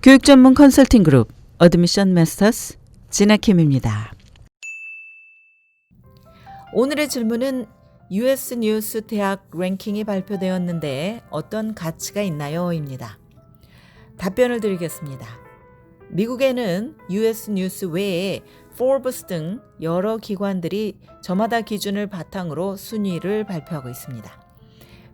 교육 전문 컨설팅 그룹 어드미션 마스터스 진아킴입니다. 오늘의 질문은 US 뉴스 대학 랭킹이 발표되었는데 어떤 가치가 있나요? 입니다. 답변을 드리겠습니다. 미국에는 US 뉴스 외에 포브스 등 여러 기관들이 저마다 기준을 바탕으로 순위를 발표하고 있습니다.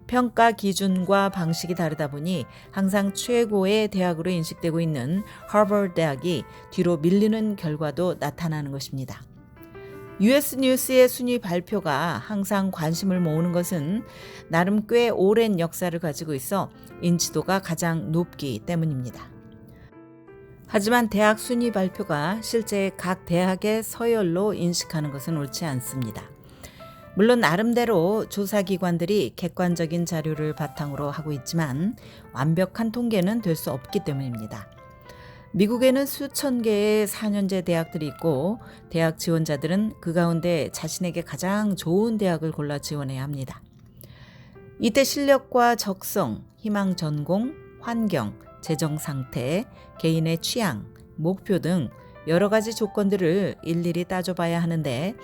평가 기준과 방식이 다르다 보니 항상 최고의 대학으로 인식되고 있는 하버드 대학이 뒤로 밀리는 결과도 나타나는 것입니다. US 뉴스의 순위 발표가 항상 관심을 모으는 것은 나름 꽤 오랜 역사를 가지고 있어 인지도가 가장 높기 때문입니다. 하지만 대학 순위 발표가 실제 각 대학의 서열로 인식하는 것은 옳지 않습니다. 물론 나름대로 조사기관들이 객관적인 자료를 바탕으로 하고 있지만 완벽한 통계는 될 수 없기 때문입니다. 미국에는 수천 개의 4년제 대학들이 있고 대학 지원자들은 그 가운데 자신에게 가장 좋은 대학을 골라 지원해야 합니다. 이때 실력과 적성, 희망 전공, 환경, 재정 상태, 개인의 취향, 목표 등 여러 가지 조건들을 일일이 따져봐야 하는데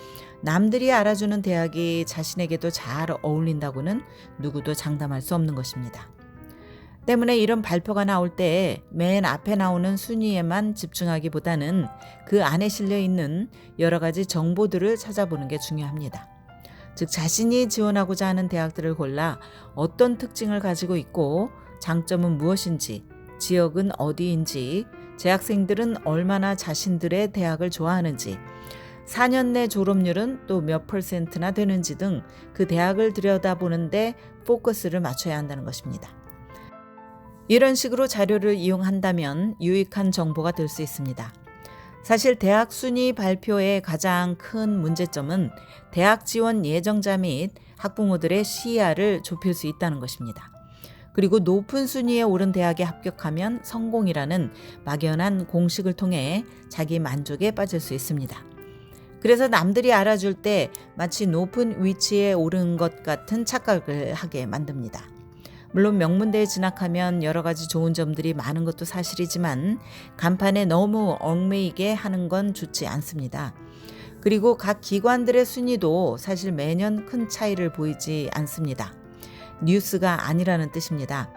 남들이 알아주는 대학이 자신에게도 잘 어울린다고는 누구도 장담할 수 없는 것입니다. 때문에 이런 발표가 나올 때 맨 앞에 나오는 순위에만 집중하기보다는 그 안에 실려 있는 여러 가지 정보들을 찾아보는 게 중요합니다. 즉 자신이 지원하고자 하는 대학들을 골라 어떤 특징을 가지고 있고 장점은 무엇인지, 지역은 어디인지, 재학생들은 얼마나 자신들의 대학을 좋아하는지, 4년 내 졸업률은 또 몇 %나 되는지 등 그 대학을 들여다보는데 포커스를 맞춰야 한다는 것입니다. 이런 식으로 자료를 이용한다면 유익한 정보가 될 수 있습니다. 사실 대학 순위 발표의 가장 큰 문제점은 대학 지원 예정자 및 학부모들의 시야를 좁힐 수 있다는 것입니다. 그리고 높은 순위에 오른 대학에 합격하면 성공이라는 막연한 공식을 통해 자기 만족에 빠질 수 있습니다. 그래서 남들이 알아줄 때 마치 높은 위치에 오른 것 같은 착각을 하게 만듭니다. 물론 명문대에 진학하면 여러 가지 좋은 점들이 많은 것도 사실이지만 간판에 너무 얽매이게 하는 건 좋지 않습니다. 그리고 각 기관들의 순위도 사실 매년 큰 차이를 보이지 않습니다. 뉴스가 아니라는 뜻입니다.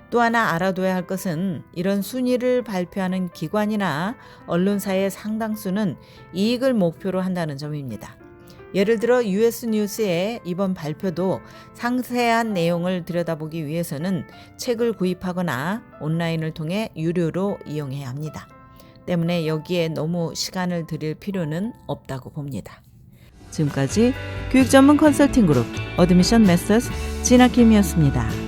또 하나 알아둬야 할 것은 이런 순위를 발표하는 기관이나 언론사의 상당수는 이익을 목표로 한다는 점입니다. 예를 들어 US 뉴스의 이번 발표도 상세한 내용을 들여다보기 위해서는 책을 구입하거나 온라인을 통해 유료로 이용해야 합니다. 때문에 여기에 너무 시간을 들일 필요는 없다고 봅니다. 지금까지 교육 전문 컨설팅 그룹 어드미션 마스터스 진아킴이었습니다.